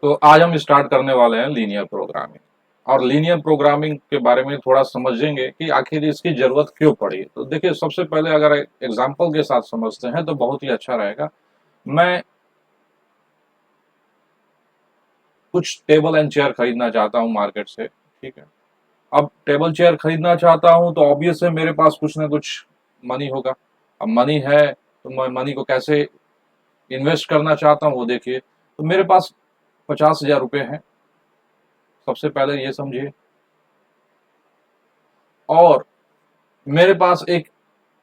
तो आज हम स्टार्ट करने वाले हैं लीनियर प्रोग्रामिंग। और लीनियर प्रोग्रामिंग के बारे में थोड़ा समझेंगे कि आखिर इसकी जरूरत क्यों पड़ी। तो देखिए, सबसे पहले अगर एग्जांपल के साथ समझते हैं तो बहुत ही अच्छा रहेगा। मैं कुछ टेबल एंड चेयर खरीदना चाहता हूँ मार्केट से, ठीक है। अब टेबल चेयर खरीदना चाहता हूँ तो ऑब्वियस है मेरे पास कुछ ना कुछ मनी होगा। अब मनी है तो मैं मनी को कैसे इन्वेस्ट करना चाहता हूँ वो देखिए। तो मेरे पास 50,000 रुपये हैं, सबसे पहले ये समझिए। और मेरे पास एक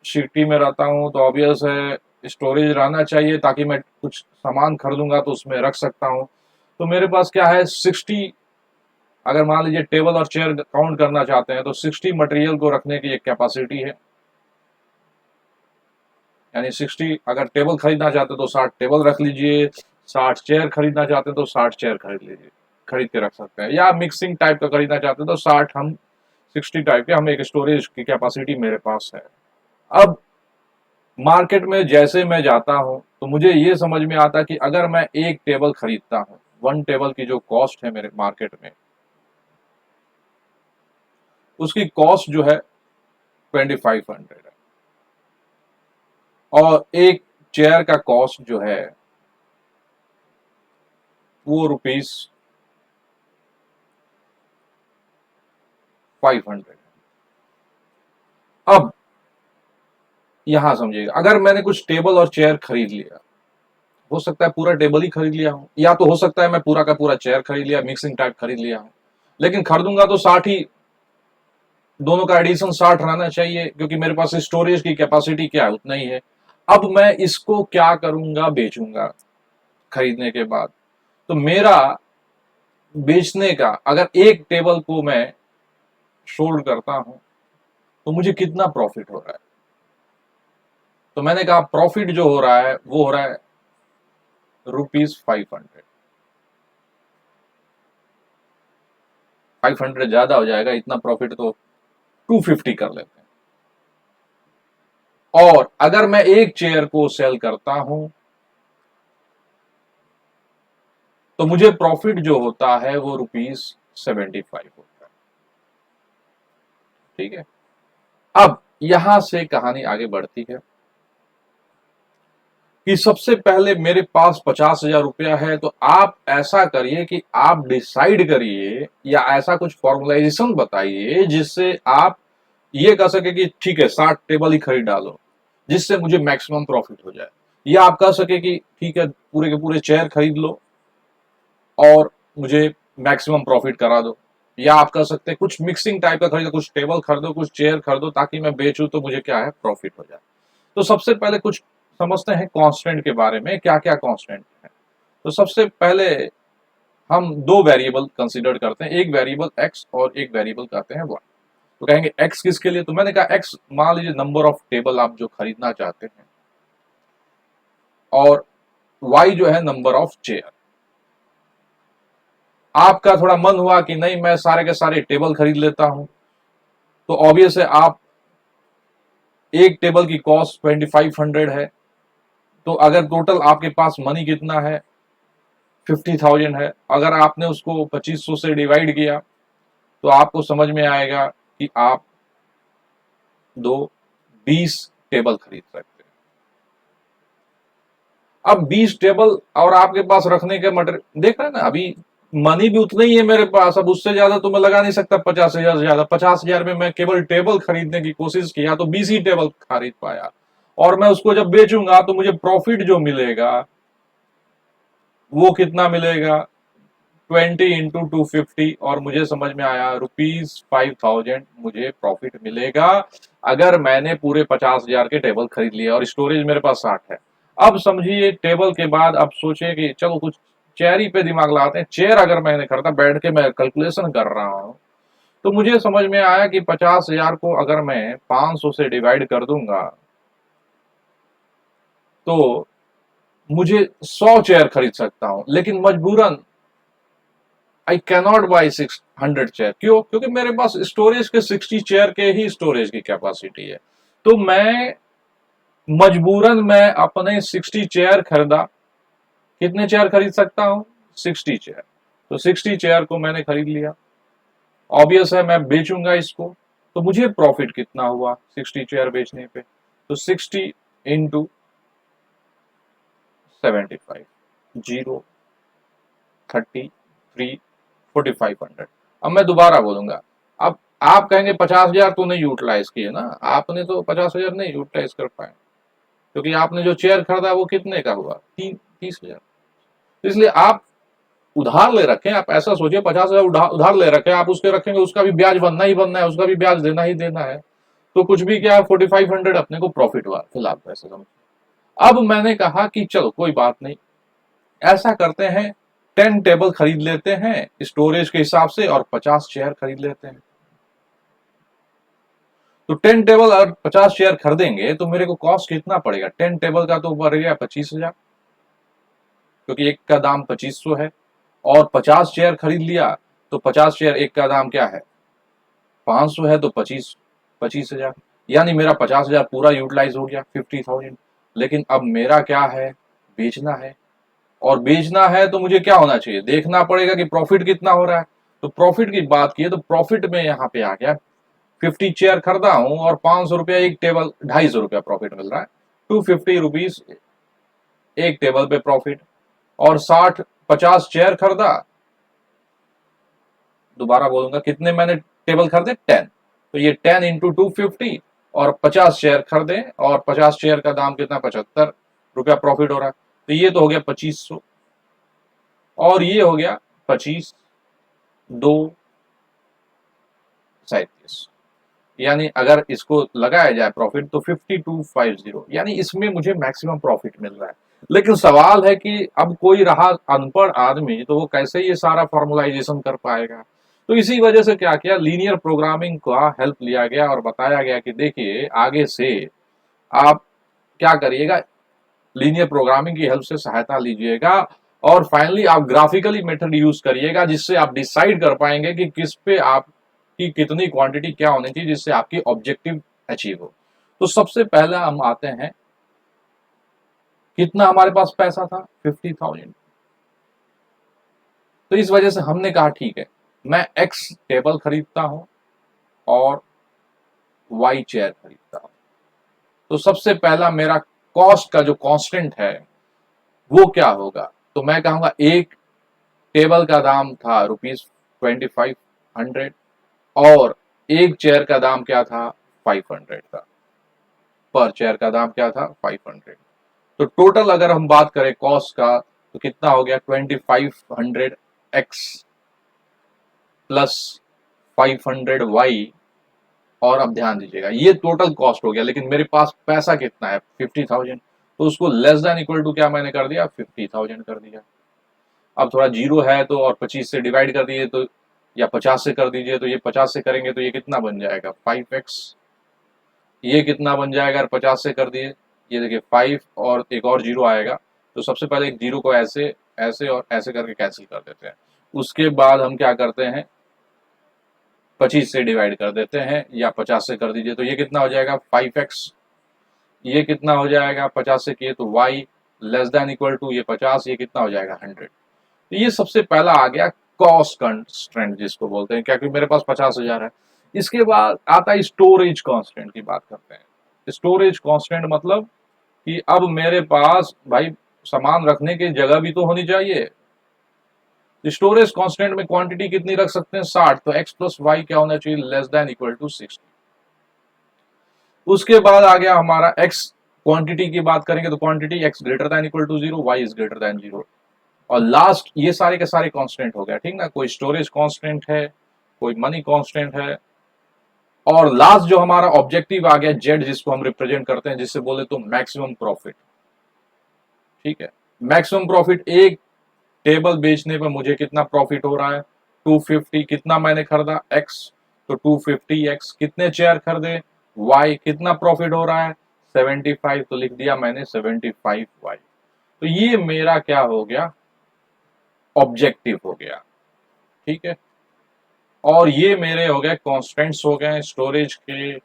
सिटी में रहता हूँ तो ऑब्वियस है स्टोरेज रहना चाहिए, ताकि मैं कुछ सामान खरीदूंगा तो उसमें रख सकता हूँ। तो मेरे पास क्या है, 60, अगर मान लीजिए टेबल और चेयर काउंट करना चाहते हैं तो 60 मटेरियल को रखने की एक कैपेसिटी है। यानी 60, अगर टेबल खरीदना चाहते तो 60 टेबल रख लीजिए, 60 चेयर खरीदना चाहते तो 60 चेयर खरीद लीजिए, खरीद के रख सकते हैं। या मिक्सिंग टाइप का खरीदना चाहते तो 60 हम 60 टाइप के हम एक स्टोरेज की कैपेसिटी मेरे पास है। अब मार्केट में जैसे मैं जाता हूँ तो मुझे ये समझ में आता है कि अगर मैं एक टेबल खरीदता हूँ, वन टेबल की जो कॉस्ट है मेरे मार्केट में, उसकी कॉस्ट जो है 2500 है। और एक चेयर का कॉस्ट जो है वो ₹500 है। अब यहां समझिएगा, अगर मैंने कुछ टेबल और चेयर खरीद लिया, हो सकता है पूरा टेबल ही खरीद लिया हूं, या तो हो सकता है मैं पूरा का पूरा चेयर खरीद लिया, मिक्सिंग टाइप खरीद लिया हूं। लेकिन खरीदूंगा तो 60 ही, दोनों का एडिशन 60 रहना चाहिए, क्योंकि मेरे पास स्टोरेज की कैपेसिटी क्या है, उतना ही है। अब मैं इसको क्या करूंगा, बेचूंगा खरीदने के बाद। तो मेरा बेचने का, अगर एक टेबल को मैं सोल्ड करता हूं तो मुझे कितना प्रॉफिट हो रहा है। तो मैंने कहा प्रॉफिट जो हो रहा है वो हो रहा है ₹500। 500 ज्यादा हो जाएगा, इतना प्रॉफिट तो 250 कर लेते हैं। और अगर मैं एक चेयर को सेल करता हूं तो मुझे प्रॉफिट जो होता है वो ₹75 होता है, ठीक है। अब यहां से कहानी आगे बढ़ती है कि सबसे पहले मेरे पास 50,000 रुपया है, तो आप ऐसा करिए कि आप डिसाइड करिए या ऐसा कुछ फॉर्मुलाइजेशन बताइए जिससे आप ये कह सके कि ठीक है 60 टेबल ही खरीद डालो, जिससे मुझे मैक्सिमम प्रॉफिट हो जाए। या आप कह सके कि ठीक है पूरे के पूरे चेयर खरीद लो और मुझे मैक्सिमम प्रॉफिट करा दो। या आप कह सकते हैं कुछ मिक्सिंग टाइप का खरीदो, कुछ टेबल खरीदो, कुछ चेयर खरीदो, ताकि मैं बेचूं तो मुझे क्या है, प्रॉफिट हो जाए। तो सबसे पहले कुछ समझते हैं कांस्टेंट के बारे में, क्या क्या कांस्टेंट है। तो सबसे पहले हम दो वेरिएबल कंसीडर करते हैं, एक वेरिएबल एक्स और एक वेरिएबल कहते हैं वाई। तो कहेंगे एक्स किसके लिए, तो मैंने कहा एक्स मान लीजिए नंबर ऑफ टेबल आप जो खरीदना चाहते हैं, और वाई जो है नंबर ऑफ चेयर। आपका थोड़ा मन हुआ कि नहीं मैं सारे के सारे टेबल खरीद लेता हूं, तो ऑब्वियस है आप एक टेबल की कॉस्ट 2500 है। तो अगर टोटल आपके पास मनी कितना है, 50,000 है, अगर आपने उसको 2500 से डिवाइड किया तो आपको समझ में आएगा कि आप दो 20 टेबल खरीद सकते हैं। अब 20 टेबल और आपके पास रखने के मटेरियल देख रहे हैं ना, अभी मनी भी उतना ही है मेरे पास, अब उससे ज्यादा तो मैं लगा नहीं सकता। 50,000 से ज्यादा, 50,000 में मैं केवल टेबल खरीदने की कोशिश किया तो 20 ही टेबल खरीद पाया। और मैं उसको जब बेचूंगा तो मुझे प्रॉफिट जो मिलेगा वो कितना मिलेगा, 20 into 250। और मुझे समझ में आया ₹5,000 मुझे प्रॉफिट मिलेगा अगर मैंने पूरे 50,000 के टेबल खरीद लिए और स्टोरेज मेरे पास 60 है। अब समझिए टेबल के बाद अब सोचे कि चलो कुछ चेयर ही पे दिमाग लगाते हैं। चेयर अगर मैंने खरीदा, बैठ के मैं कैलकुलेशन कर रहा हूं, तो मुझे समझ में आया कि 50,000 को अगर मैं 500 से डिवाइड कर दूंगा तो मुझे 100 चेयर खरीद सकता हूं। लेकिन मजबूरन आई कैनॉट बाई 600 चेयर। क्यों? क्योंकि मेरे पास स्टोरेज के 60 चेयर के ही स्टोरेज की कैपेसिटी है। तो मैं मजबूरन मैं अपने 60 चेयर खरीदा। कितने चेयर खरीद सकता हूं? 60 चेयर। तो 60 चेयर को मैंने खरीद लिया। ऑब्वियस है मैं बेचूंगा इसको, तो मुझे प्रॉफिट कितना हुआ 60 चेयर बेचने पे? तो 60 इंटू 75, 0, 30, 3, 4500। अब मैं दोबारा बोलूंगा। अब आप कहेंगे 50,000 तूने यूटिलाइज किए ना, आपने तो 50,000 नहीं यूटिलाइज कर पाए, क्योंकि आपने जो चेयर खरीदा वो कितने का हुआ? 30,000। इसलिए आप उधार ले रखे हैं, आप ऐसा सोचिए 50,000 उधार ले रखे हैं, आप उसके रखेंगे, उसका भी ब्याज बनना ही बनना है, उसका भी ब्याज देना ही देना है, तो कुछ भी क्या है 4500 अपने को प्रॉफिट हुआ फिलहाल पैसे समझ। अब मैंने कहा कि चलो कोई बात नहीं, ऐसा करते हैं 10 टेबल खरीद लेते हैं स्टोरेज के हिसाब से और 50 चेयर खरीद लेते हैं। तो 10 टेबल और 50 चेयर खरीदेंगे तो मेरे को कॉस्ट कितना पड़ेगा? 10 टेबल का तो बढ़ गया 25,000, क्योंकि एक का दाम 2500 है, और 50 चेयर खरीद लिया तो 50 चेयर एक का दाम क्या है? 500 है, तो 25,000, यानी मेरा 50,000 पूरा यूटिलाइज हो गया 50,000। लेकिन अब मेरा क्या है? बेचना है, और बेचना है तो मुझे क्या होना चाहिए? देखना पड़ेगा कि प्रॉफिट कितना हो रहा है। तो प्रॉफिट की बात की है तो प्रॉफिट में यहाँ पे आ गया 50 चेयर खरीदा हूं और 500 रुपया एक टेबल, 250 रुपया प्रॉफिट मिल रहा है, 250 रुपीज एक टेबल पे प्रॉफिट। और 50 चेयर खरीदा, दोबारा बोलूंगा कितने मैंने टेबल खरीदे? 10। तो ये 10 इंटू 250, और 50 शेयर खरीदे, और 50 शेयर का दाम कितना? 75 रुपया प्रॉफिट हो रहा है। तो ये तो हो गया 2500, और ये हो गया 25, 2, 37। यानी अगर इसको लगाया जाए प्रॉफिट तो 5250, यानी इसमें मुझे मैक्सिमम प्रॉफिट मिल रहा है। लेकिन सवाल है कि अब कोई रहा अनपढ़ आदमी तो वो कैसे ये सारा फॉर्मुलाइजेशन कर पाएगा? तो इसी वजह से क्या किया, लीनियर प्रोग्रामिंग का हेल्प लिया गया और बताया गया कि देखिए आगे से आप क्या करिएगा, लीनियर प्रोग्रामिंग की हेल्प से सहायता लीजिएगा, और फाइनली आप ग्राफिकली मेथड यूज करिएगा, जिससे आप डिसाइड कर पाएंगे कि किस पे आपकी कितनी क्वांटिटी क्या होनी चाहिए जिससे आपकी ऑब्जेक्टिव अचीव हो। तो सबसे पहला हम आते हैं, कितना हमारे पास पैसा था? 50,000। तो इस वजह से हमने कहा ठीक है, मैं एक्स टेबल खरीदता हूं और वाई चेयर खरीदता हूं। तो सबसे पहला मेरा कॉस्ट का जो कांस्टेंट है वो क्या होगा? तो मैं कहूंगा एक टेबल का दाम था ₹2500, और एक चेयर का दाम क्या था? 500 था। पर चेयर का दाम क्या था? 500। तो टोटल अगर हम बात करें कॉस्ट का तो कितना हो गया? 2500 एक्स प्लस 500 वाई। और अब ध्यान दीजिएगा ये टोटल कॉस्ट हो गया, लेकिन मेरे पास पैसा कितना है? 50,000। तो उसको लेस देन इक्वल टू क्या मैंने कर दिया? 50,000 कर दिया। अब थोड़ा जीरो है तो, और 25 से डिवाइड कर दिए तो, या 50 से कर दीजिए, तो ये 50 से करेंगे तो ये कितना बन जाएगा? 5x। ये कितना बन जाएगा? 50 से कर दिए, ये देखिए 5 और एक और जीरो आएगा। तो सबसे पहले एक जीरो को ऐसे ऐसे और ऐसे करके कैंसिल कर देते हैं। उसके बाद हम क्या करते हैं? 25 से डिवाइड कर देते हैं, या 50 से कर दीजिए, तो ये कितना हो जाएगा? 5x। ये कितना हो जाएगा? 50 से किए तो y less than equal to ये 50, ये कितना हो जाएगा? 100। तो ये सबसे पहला आ गया कॉस्ट कंस्ट्रेंट जिसको बोलते हैं, क्योंकि मेरे पास 50,000 है। इसके बाद आता है स्टोरेज कांस्टेंट की बात करते हैं। स्टोरेज कांस्टेंट मतलब कि अब मेरे पास भाई सामान रखने की जगह भी तो होनी चाहिए। स्टोरेज कांस्टेंट में क्वांटिटी कितनी रख सकते हैं? 60। तो x प्लस वाई क्या होना चाहिए? Less than equal to 60। उसके बाद आ गया हमारा x क्वांटिटी की बात करेंगे तो quantity x greater than equal to 0, y is greater than 0। और लास्ट ये सारे के सारे कांस्टेंट हो गया, ठीक ना? कोई स्टोरेज कांस्टेंट है, कोई मनी कांस्टेंट है, और लास्ट जो हमारा ऑब्जेक्टिव आ गया जेड, जिसको हम रिप्रेजेंट करते हैं, जिससे बोले तो मैक्सिमम प्रॉफिट। ठीक है, मैक्सिमम प्रॉफिट एक टेबल बेचने पर मुझे कितना प्रॉफिट हो रहा है? 250। कितना मैंने खरीदा? एक्स। तो 250 एक्स। कितने चेयर खरीदे? वाई। कितना प्रॉफिट हो रहा है? 75। तो लिख दिया मैंने 75 वाई। तो ये मेरा क्या हो गया? ऑब्जेक्टिव हो गया। ठीक है, और ये मेरे हो गए कॉन्स्टेंट्स हो गए स्टोरेज के,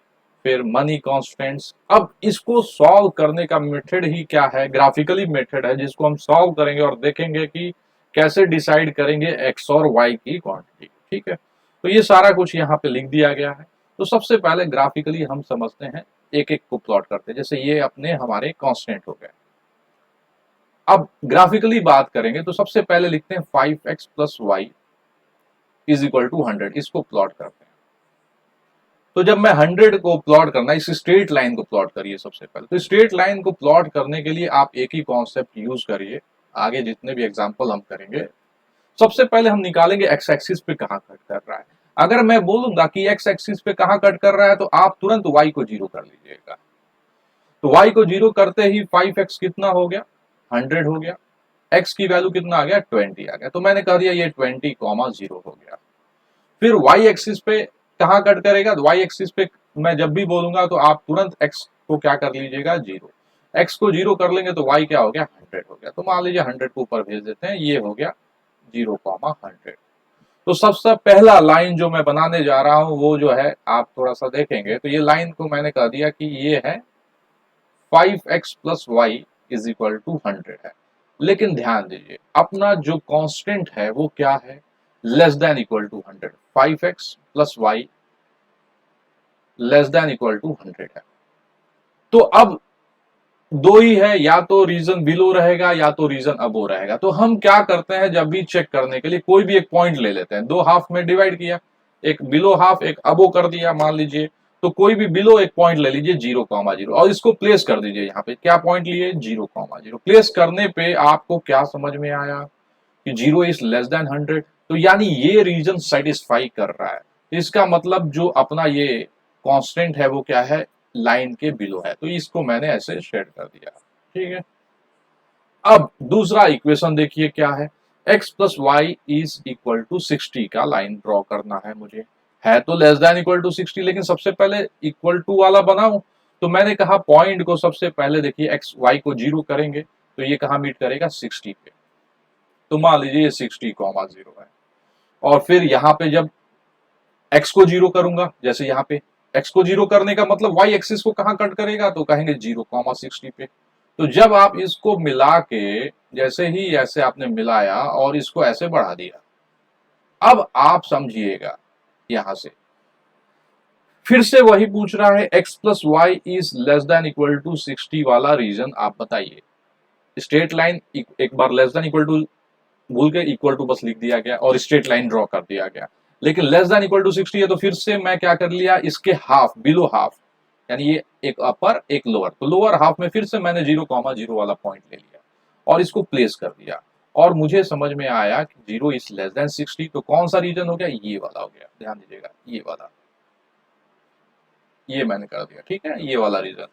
फिर मनी कॉन्स्टेंट्स। अब इसको सॉल्व करने का मेथड ही क्या है? ग्राफिकली मेथड है, जिसको हम सॉल्व करेंगे और देखेंगे कि कैसे डिसाइड करेंगे एक्स और वाई की क्वांटिटी, ठीक है। तो ये सारा कुछ यहाँ पे लिख दिया गया है। तो सबसे पहले ग्राफिकली हम समझते हैं, एक एक को प्लॉट करते हैं। जैसे ये अपने हमारे कांस्टेंट हो गए। अब ग्राफिकली बात करेंगे तो सबसे पहले लिखते हैं 5x plus Y is equal to 100, इसको प्लॉट करते हैं। तो जब मैं 100 को प्लॉट करना, इस स्ट्रेट लाइन को प्लॉट करिए सबसे पहले। तो स्ट्रेट लाइन को प्लॉट करने के लिए आप एक ही कॉन्सेप्ट यूज करिए, आगे जितने भी एग्जांपल हम करेंगे। सबसे पहले हम निकालेंगे एक्स एक्सिस पे कहाँ कट कर रहा है। अगर मैं बोलूंगा कि एक्स एक्सिस पे कहाँ कट कर रहा है तो आप तुरंत वाई को जीरो कर लीजिएगा। तो वाई को जीरो करते ही 5x कितना हो गया, 100 हो गया। x की वैल्यू कितना आ गया, 20 आ गया। तो मैंने कह दिया ये 20,0 हो गया। फिर y एक्सिस पे कहाँ कट करेगा, तो y एक्सिस पे मैं जब भी बोलूंगा तो आप तुरंत x को क्या कर लीजिएगा, जीरो। x को जीरो कर लेंगे तो y क्या हो गया, 100 हो गया। तो मान लीजिए 100 को ऊपर भेज देते हैं, ये हो गया 0,100। तो सबसे पहला लाइन जो मैं बनाने जा रहा हूं वो जो है, आप थोड़ा सा देखेंगे तो ये लाइन को मैंने कह दिया कि ये है 5x plus Y is equal to 100 है। लेकिन ध्यान दीजिए अपना जो कांस्टेंट है वो क्या है, less than equal to 100। 5x plus Y less than equal to 100 है। तो अब दो ही है, या तो रीजन बिलो रहेगा या तो रीजन अबो रहेगा। तो हम क्या करते हैं, जब भी चेक करने के लिए कोई भी एक पॉइंट ले लेते हैं, दो हाफ में डिवाइड किया, एक बिलो हाफ एक अबो कर दिया मान लीजिए। तो कोई भी बिलो एक पॉइंट ले लीजिए 0,0 और इसको प्लेस कर दीजिए। यहाँ पे क्या पॉइंट लिए, 0,0। प्लेस करने पे आपको क्या समझ में आया कि 0 इज लेस देन 100। तो यानी ये रीजन सेटिस्फाई कर रहा है। इसका मतलब जो अपना ये कांस्टेंट है वो क्या है, लाइन के बिलो है। तो इसको मैंने ऐसे शेड कर दिया, ठीक है। अब दूसरा इक्वेशन देखिए क्या है, x plus Y is equal to 60 का लाइन ड्रॉ करना है मुझे। है तो लेस देन इक्वल टू 60, लेकिन सबसे पहले इक्वल टू वाला बनाऊं। तो मैंने कहा पॉइंट को सबसे पहले देखिए x y को जीरो करेंगे तो ये कहां मीट करेगा, 60 पे। तो मान लीजिए ये 60,0 है। और फिर यहाँ पे जब x को जीरो करूंगा, जैसे यहाँ पे x को जीरो करने का मतलब y एक्सिस को कहां कट करेगा, तो कहेंगे 0,60 पे। तो जब आप इसको मिला के, जैसे ही ऐसे आपने मिलाया और इसको ऐसे बढ़ा दिया, अब आप समझिएगा यहां से फिर से वही पूछ रहा है, x plus Y is less than equal to 60 वाला रीजन आप बताइए। स्ट्रेट लाइन एक बार लेस देन इक्वल टू भूल के इक्वल टू बस लिख दिया गया और स्ट्रेट लाइन ड्रॉ कर दिया गया। लेकिन लेस देन इक्वल टू 60 है तो फिर से मैं क्या कर लिया, इसके हाफ बिलो हाफ, यानी ये एक अपर एक लोअर, तो लोअर हाफ में फिर से मैंने 0,0 वाला पॉइंट ले लिया और इसको प्लेस कर दिया। और मुझे समझ में आया कि 0 इज लेस देन 60। तो कौन सा रीजन हो गया, ये वाला हो गया। ध्यान दीजिएगा ये वाला, ये मैंने कर दिया, ठीक है, ये वाला रीजन।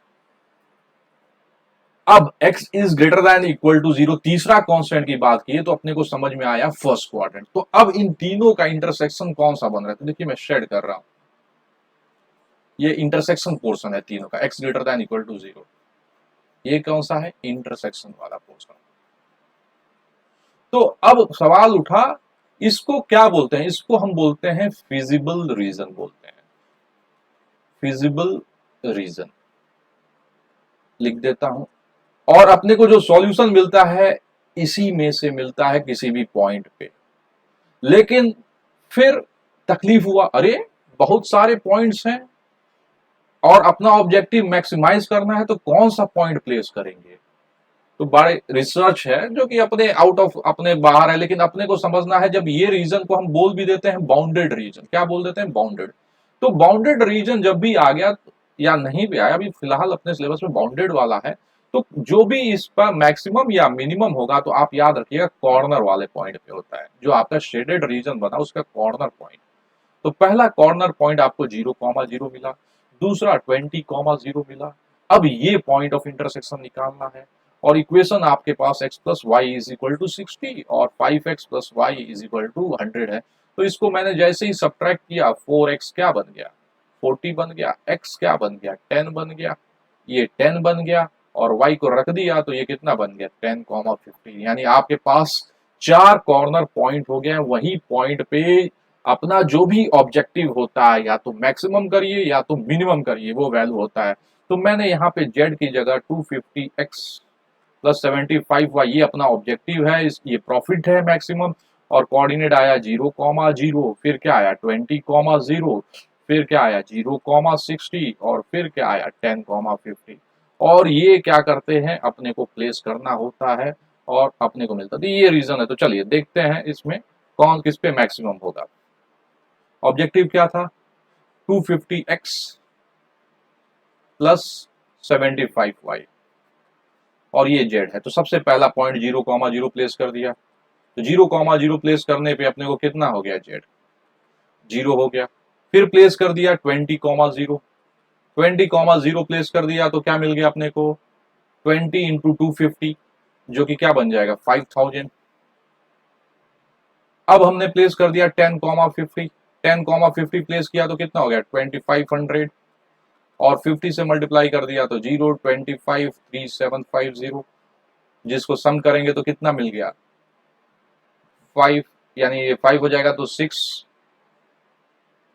अब x is greater than equal to 0, तीसरा कांस्टेंट की बात की तो अपने को समझ में आया फर्स्ट क्वाड्रेंट। तो अब इन तीनों का इंटरसेक्शन कौन सा बन रहा है, तो देखिए मैं शेड कर रहा हूं, ये इंटरसेक्शन पोर्शन है तीनों का, x greater than equal to 0। ये कौन सा है, इंटरसेक्शन वाला पोर्शन। तो अब सवाल उठा, इसको क्या बोलते हैं, इसको हम बोलते हैं फिजिबल रीजन बोलते हैं। फिजिबल रीजन लिख देता हूं। और अपने को जो सॉल्यूशन मिलता है इसी में से मिलता है किसी भी पॉइंट पे। लेकिन फिर तकलीफ हुआ, अरे बहुत सारे पॉइंट्स हैं और अपना ऑब्जेक्टिव मैक्सिमाइज करना है तो कौन सा पॉइंट प्लेस करेंगे। तो बड़े रिसर्च है जो कि अपने आउट ऑफ अपने बाहर है, लेकिन अपने को समझना है जब ये रीजन को हम बोल भी देते हैं बाउंडेड रीजन, क्या बोल देते हैं, बाउंडेड। तो बाउंडेड रीजन जब भी आ गया या नहीं भी आया, अभी फिलहाल अपने सिलेबस में बाउंडेड वाला है, तो जो भी इस पर मैक्सिमम या मिनिमम होगा तो आप याद रखिएगा कॉर्नर वाले पॉइंट पे होता है। जो आपका शेडेड रीजन बना उसका कॉर्नर पॉइंट। तो पहला कॉर्नर पॉइंट आपको 0,0 मिला, दूसरा 20,0 मिला। अब ये पॉइंट ऑफ इंटरसेक्शन निकालना है और इक्वेशन आपके पास x plus Y is equal to 60 और 5x plus Y is equal to 100 है। तो इसको मैंने जैसे ही सब्ट्रैक्ट किया, 4x क्या बन गया, 40 बन गया, x क्या बन गया, 10 बन गया, ये 10 बन गया और y को रख दिया तो ये कितना बन गया, 10,15। यानी आपके पास 4 कॉर्नर पॉइंट हो गया। वही पॉइंट पे अपना जो भी ऑब्जेक्टिव होता है या तो मैक्सिमम करिए या तो मिनिमम करिए, वो वैल्यू होता है। तो मैंने यहाँ पे z की जगह 250x प्लस 75y, ये अपना ऑब्जेक्टिव है, ये प्रॉफिट है मैक्सिमम। और कोऑर्डिनेट आया 0,0, फिर क्या आया 20,0, फिर क्या आया 0,60 और फिर क्या आया 10,50। और ये क्या करते हैं, अपने को प्लेस करना होता है और अपने को मिलता है। तो ये रीजन है। तो चलिए देखते हैं इसमें कौन किस पे मैक्सिमम होगा। ऑब्जेक्टिव क्या था, 250x प्लस 75y और ये जेड है। तो सबसे पहला पॉइंट 0,0 प्लेस कर दिया। तो 0,0 प्लेस करने पे अपने को कितना हो गया, जेड 0 हो गया। फिर प्लेस कर दिया 20,0, 20,0 प्लेस कर दिया तो क्या मिल गया अपने को, 20 इंटू 250 जो कि क्या बन जाएगा 5,000। अब हमने प्लेस कर दिया 10,50, 10,50 प्लेस किया तो कितना हो गया 2,500 और 50 से मल्टीप्लाई कर दिया तो 0,25,3750, जिसको सम करेंगे तो कितना मिल गया 5, यानी ये 5 हो जाएगा तो 6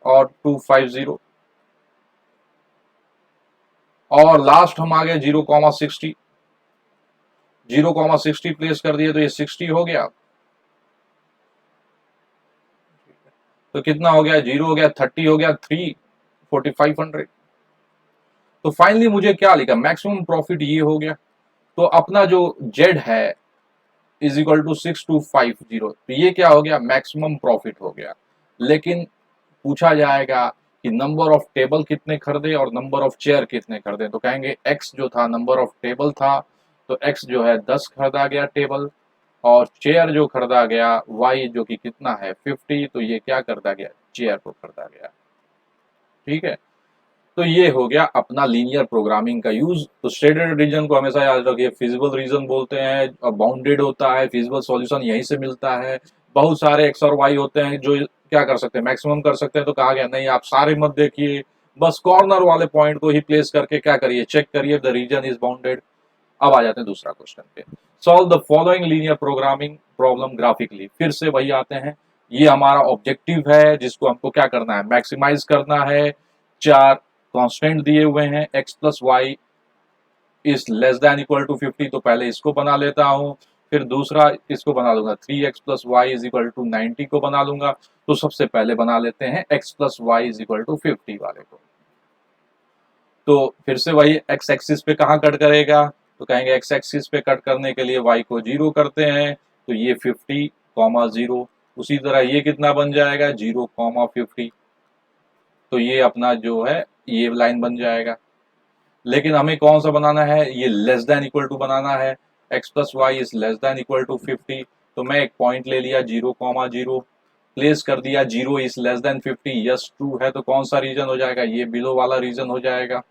और 250 और लास्ट हम आ गए 0,60, 0,60 प्लेस कर दिए तो ये 60 हो गया। तो कितना हो गया, 0 हो गया, 30 हो गया, 3,4500। तो फाइनली मुझे क्या लिखा, मैक्सिमम प्रॉफिट ये हो गया। तो अपना जो जेड है इज इक्वल टू 6250, तो ये क्या हो गया, मैक्सिमम प्रॉफिट हो गया। लेकिन पूछा जाएगा कि नंबर ऑफ टेबल कितने खरीदे और नंबर ऑफ चेयर कितने खरीदे, तो कहेंगे एक्स जो था नंबर ऑफ टेबल था, तो एक्स जो है 10 खरीदा गया टेबल, और चेयर जो खरीदा गया वाई जो कि कितना है 50, तो ये क्या खरीदा गया, चेयर को खरीदा गया। ठीक है, तो ये हो गया अपना लीनियर प्रोग्रामिंग का यूज। तो स्टेटेड रीजन को हमेशा याद रखिए, फिजिबल रीजन बोलते हैं, बाउंडेड होता है, फिजिबल सॉल्यूशन यहीं से मिलता है। बहुत सारे एक्स और वाई होते हैं जो क्या कर सकते हैं, मैक्सिमम कर सकते हैं। तो कहा गया नहीं, आप सारे मत देखिए, बस कॉर्नर वाले पॉइंट को ही प्लेस करके क्या करिए, चेक करिए द रीजन इज बाउंडेड। अब आ जाते हैं दूसरा क्वेश्चन पे, solve the following linear programming problem graphically. फिर से वही आते हैं, ये हमारा ऑब्जेक्टिव है जिसको हमको क्या करना है, मैक्सिमाइज करना है। चार कांस्टेंट दिए हुए हैं, x plus Y is less than equal to 50, तो पहले इसको बना लेता हूं, फिर दूसरा इसको बना लूंगा 3x plus Y is equal to 90 को बना लूंगा। तो सबसे पहले बना लेते हैं x plus Y is equal to 50 वाले को। तो फिर से वही x एक्सिस पे कहाँ कट करेगा, तो कहेंगे x एक्सिस पे कट करने के लिए y को 0 करते हैं, तो ये 50,0। उसी तरह ये कितना बन जाएगा 0,50। तो ये अपना जो है ये लाइन बन जाएगा। लेकिन हमें कौन सा बनाना है, ये लेस देन इक्वल टू बनाना है, x plus Y is less than equal to 50। तो मैं एक पॉइंट ले लिया 0,0, प्लेस कर दिया 0 is less then 50, yes true है, तो कौन सा रीजन हो जाएगा, ये बिलो वाला रीजन हो जाएगा।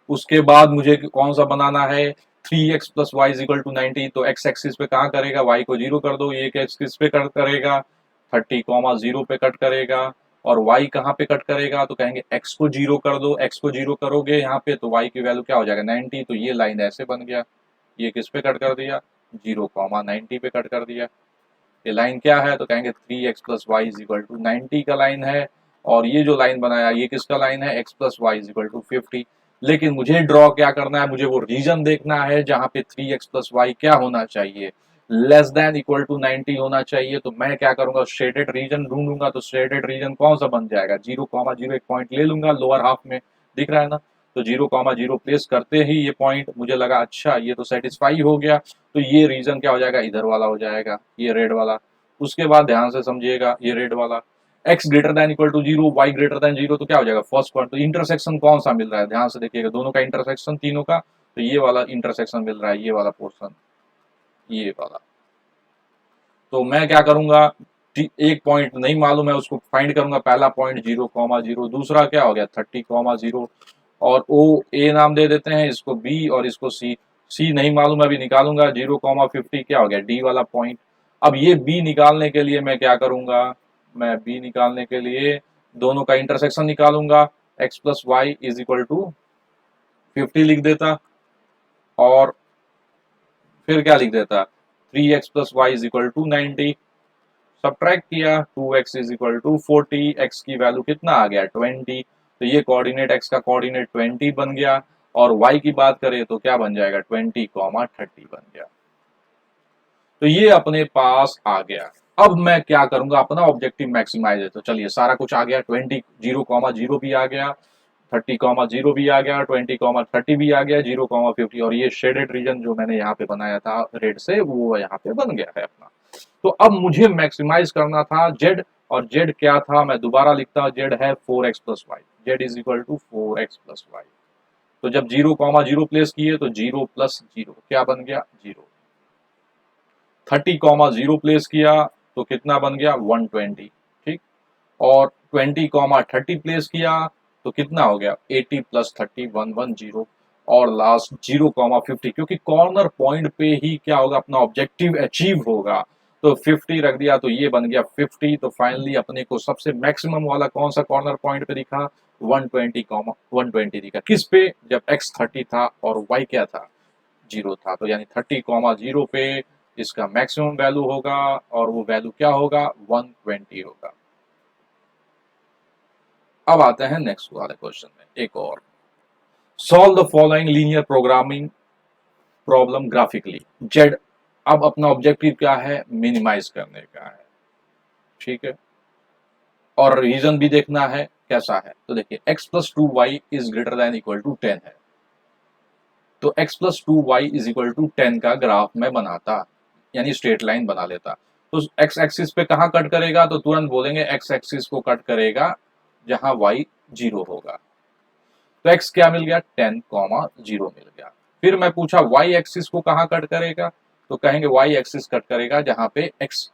उसके बाद मुझे कौन सा बनाना है, 3x plus Y is equal to 90, तो x एक्सिस पे कहाँ करेगा, y को 0 कर दो, ये एक्सिस पे कट करेगा, 30,0 पे कट करेगा। और y कहाँ पे कट करेगा, तो कहेंगे x को 0 कर दो, x को 0 करोगे यहाँ पे तो y की वैल्यू क्या हो जाएगा 90, तो ये लाइन ऐसे बन गया। ये किस पे कट कर दिया, 0,90 पे कट कर दिया। ये लाइन क्या है, तो कहेंगे 3x plus Y is equal to 90 का लाइन है। और ये जो लाइन बनाया ये किसका लाइन है, x plus Y is equal to 50। लेकिन मुझे ड्रॉ क्या करना है, मुझे वो रीजन देखना है जहां पे 3x प्लस वाई क्या होना चाहिए, लेस देन इक्वल टू 90 होना चाहिए। तो मैं क्या करूंगा, शेडेड रीजन ढूंढूंगा। तो शेडेड रीजन कौन सा बन जाएगा, 0,0 एक पॉइंट ले लूंगा लोअर हाफ में, दिख रहा है ना। तो 0,0 प्लेस करते ही ये पॉइंट मुझे लगा अच्छा ये तो सेटिस्फाई हो गया, तो ये रीजन क्या हो जाएगा, इधर वाला हो जाएगा, ये रेड वाला। उसके बाद ध्यान से समझिएगा, ये रेड वाला x greater than equal to 0, y greater than 0, तो क्या हो जाएगा फर्स्ट पॉइंट। तो इंटरसेक्शन कौन सा मिल रहा है, ध्यान से देखिएगा, दोनों का इंटरसेक्शन तीनों का, तो ये वाला इंटरसेक्शन मिल रहा है, ये वाला पोर्शन, ये वाला। तो मैं क्या करूंगा, एक पॉइंट नहीं मालूम है उसको फाइंड करूंगा, पहला पॉइंट 0,0, दूसरा क्या हो गया 30,0 और ओ ए नाम दे देते हैं, इसको बी और इसको सी। सी नहीं मालूम है, अभी निकालूंगा, 0,50 क्या हो गया डी वाला पॉइंट। अब ये बी निकालने के लिए मैं क्या करूंगा, मैं बी निकालने के लिए दोनों का इंटरसेक्शन निकालूंगा, x plus Y is equal to 50 लिख देता, और फिर क्या लिख देता 3x plus Y is equal to 90, subtract किया 2x is equal to 40, x की वैल्यू कितना आ गया 20, तो ये कोऑर्डिनेट x का कोऑर्डिनेट 20 बन गया। और y की बात करें तो क्या बन जाएगा 20,30 बन गया। तो ये अपने पास आ गया। अब मैं क्या करूंगा, अपना ऑब्जेक्टिव मैक्सिमाइज है, तो चलिए सारा कुछ आ गया, 20 0,0 भी आ गया, 30,0 भी आ गया, 20,30 भी आ गया, 0,50 और ये शेडेड रीजन जो मैंने यहाँ पे बनाया था रेड से वो यहाँ पे बन गया है अपना। तो अब मुझे मैक्सिमाइज करना था जेड, और जेड क्या था मैं दोबारा लिखता हूँ, जेड है 4x plus y, z is equal to 4x plus y. तो जब 0,0 प्लेस किए तो 0 प्लस 0 क्या बन गया 0। 30,0 प्लेस किया तो कितना बन गया 120, ठीक। और 20,30 प्लेस किया तो कितना हो गया 80 प्लस 30 110। और लास्ट 0,50 क्योंकि कॉर्नर पॉइंट पे ही क्या होगा अपना ऑब्जेक्टिव अचीव होगा, तो 50 रख दिया तो ये बन गया 50। तो फाइनली अपने को सबसे मैक्सिमम वाला कौन सा कॉर्नर पॉइंट पे दिखा 120 दिखा, किस पे जब x 30 था और y क्या था 0 था। तो यानी 30,0 पे इसका मैक्सिमम वैल्यू होगा और वो वैल्यू क्या होगा 120 होगा। अब आते हैं नेक्स्ट वाले क्वेश्चन में एक और, solve the following linear programming problem graphically. Z अब अपना ऑब्जेक्टिव क्या है मिनिमाइज करने का है, ठीक है, और रीजन भी देखना है कैसा है। तो देखिए x plus 2y is greater than equal to 10 है, तो x plus 2y is equal to 10 का ग्राफ में बनाता, यानी स्ट्रेट लाइन बना लेता। तो x एक्सिस पे कहाँ कट करेगा, तो तुरंत बोलेंगे x एक्सिस को कट करेगा जहां y 0 होगा। तो x क्या मिल गया 10,0 मिल गया। फिर मैं पूछा y एक्सिस को कहाँ कट करेगा, तो कहेंगे y एक्सिस कट करेगा जहां पे x,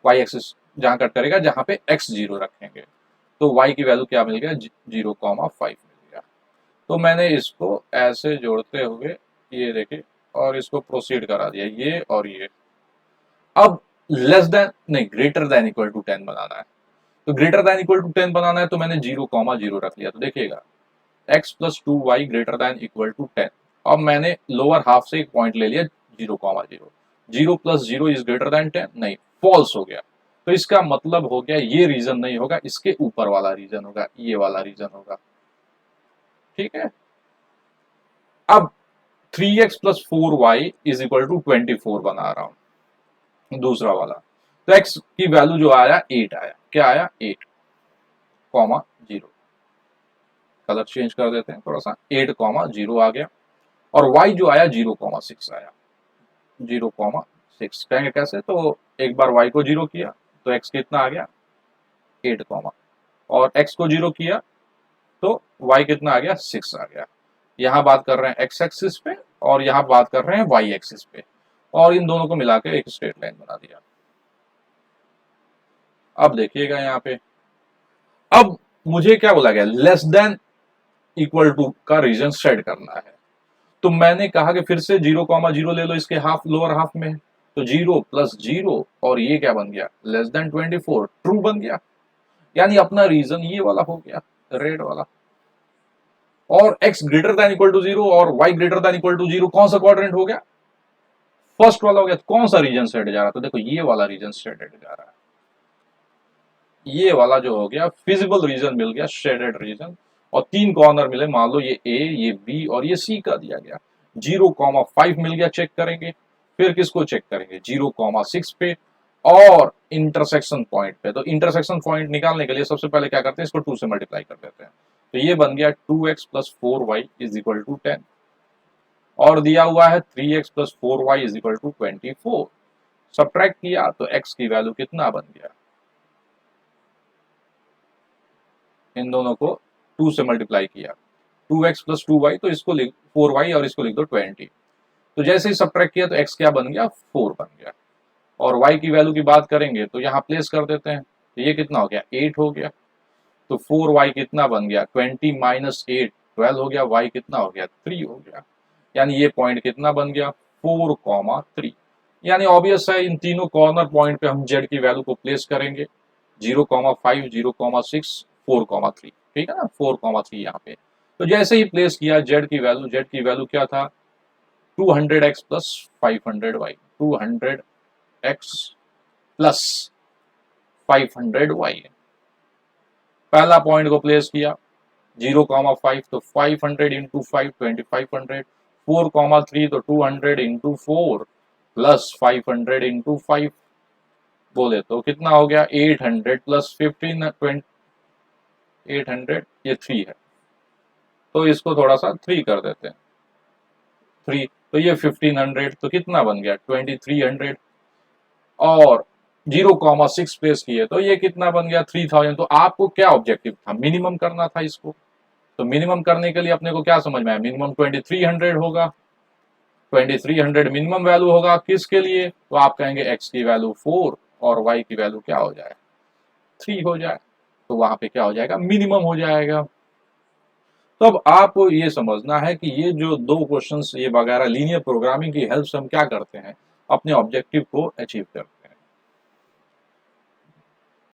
y एक्सिस जहां कट करेगा जहां पे x 0 रखेंगे। तो y की वैल्यू क्या मिल गया 0,5 मिल गया। तो मैंने इसको ऐसे जोड़ते हुए ये देखिए और इसको प्रोसीड करा दिया ये और ये। अब लेस देन नहीं ग्रेटर देन इक्वल टू 10 बनाना है, तो ग्रेटर देन इक्वल टू 10 बनाना है तो मैंने 0,0 रख लिया। तो देखिएगा x plus 2y greater than equal to 10। अब मैंने लोअर हाफ से एक पॉइंट ले लिया 0,0, 0 प्लस 0 इज ग्रेटर देन 10 नहीं, फॉल्स हो गया। तो इसका मतलब हो गया ये रीजन नहीं होगा, इसके ऊपर वाला रीजन होगा, ये वाला रीजन होगा, ठीक है। अब 3x plus 4y is equal to 24 बना रहा हूं दूसरा वाला। तो x की वैल्यू जो आया 8 आया, क्या आया 8,0, कलर चेंज कर देते हैं थोड़ा सा, 8,0 आ गया। और y जो आया 0,6 आया, 0,6 कहेंगे कैसे, तो एक बार y को 0 किया तो x कितना आ गया 8, और x को 0 किया तो y कितना आ गया 6 आ गया। यहाँ बात कर रहे हैं x एक्सिस पे और यहाँ बात कर रहे हैं y एक्सिस पे, और इन दोनों को मिला के एक स्ट्रेट लाइन बना दिया। अब देखिएगा यहाँ पे, अब मुझे क्या बोला गया लेस देन इक्वल टू का रीजन सेट करना है। तो मैंने कहा कि फिर से 0,0 ले लो, इसके हाफ लोअर हाफ में, तो 0 प्लस 0 और ये क्या बन गया लेस देन 24 ट्रू बन गया, यानी अपना रीजन ये वाला हो गया रेड वाला। और x greater than equal to 0 और y greater than equal to 0 कौन सा क्वाड्रेंट हो गया फर्स्ट वाला हो गया। कौन सा रीजन सेट जा रहा है, तो देखो ये वाला रीजन सेटेड जा रहा है, ये वाला जो हो गया फिजिबल रीजन मिल गया शेडेड रीजन। और 3 कॉर्नर मिले, मान लो ये A ये B और ये C का दिया गया। 0,5 मिल गया, चेक करेंगे। फिर किसको चेक करेंगे 0,6 पे और इंटरसेक्शन पॉइंट पे। तो इंटरसेक्शन पॉइंट निकालने के लिए सबसे पहले क्या करते हैं इसको 2 से मल्टीप्लाई कर देते हैं। तो ये बन गया 2x plus 4y is equal to 10 और दिया हुआ है 3x plus 4y is equal to 24। Subtract किया तो x की वैल्यू कितना बन गया, इन दोनों को 2 से मल्टीप्लाई किया 2x प्लस 2y, तो इसको लिख 4y और इसको लिख दो 20। तो जैसे ही सब्ट्रैक्ट किया तो x क्या बन गया 4 बन गया। और y की वैल्यू की बात करेंगे तो यहाँ प्लेस कर देते हैं, तो ये कितना हो गया 8 हो गया। तो 4y कितना बन गया 20 माइनस 8 12 हो गया, y कितना हो गया 3 हो गया। यानी ये पॉइंट कितना बन गया 4,3। यानी ऑब्वियस है इन तीनों कॉर्नर पॉइंट पे हम z की वैल्यू को प्लेस करेंगे 0,5 0,6 4,3, ठीक है ना 4,3 यहाँ पे। तो जैसे ही प्लेस किया z की वैल्यू क्या था 200x plus 500y, 200x plus 500y। पहला पॉइंट को प्लेस किया 0,5 तो 500 इंटू 5 2500, 4,3 तो 200 इंटू 4 प्लस 500 इंटू 5 बोले तो कितना हो गया 800 प्लस 15 800 ये 3 है, तो इसको थोड़ा सा 3 कर देते हैं 3, तो ये 1500 तो कितना बन गया 2300, और 0,6 प्लेस किए तो ये कितना बन गया 3000। तो आपको क्या ऑब्जेक्टिव था, मिनिमम करना था इसको, तो मिनिमम करने के लिए अपने को क्या समझ में आया, मिनिमम 2300 होगा, 2300 मिनिमम वैल्यू होगा किसके लिए, तो आप कहेंगे x की वैल्यू 4 और y की वैल्यू क्या हो जाए 3 हो जाए, तो वहां पे क्या हो जाएगा मिनिमम हो जाएगा। तो अब आपको ये समझना है कि ये जो दो क्वेश्चंस ये वगैरह लीनियर प्रोग्रामिंग की हेल्प से हम क्या करते हैं, अपने ऑब्जेक्टिव को अचीव करते हैं।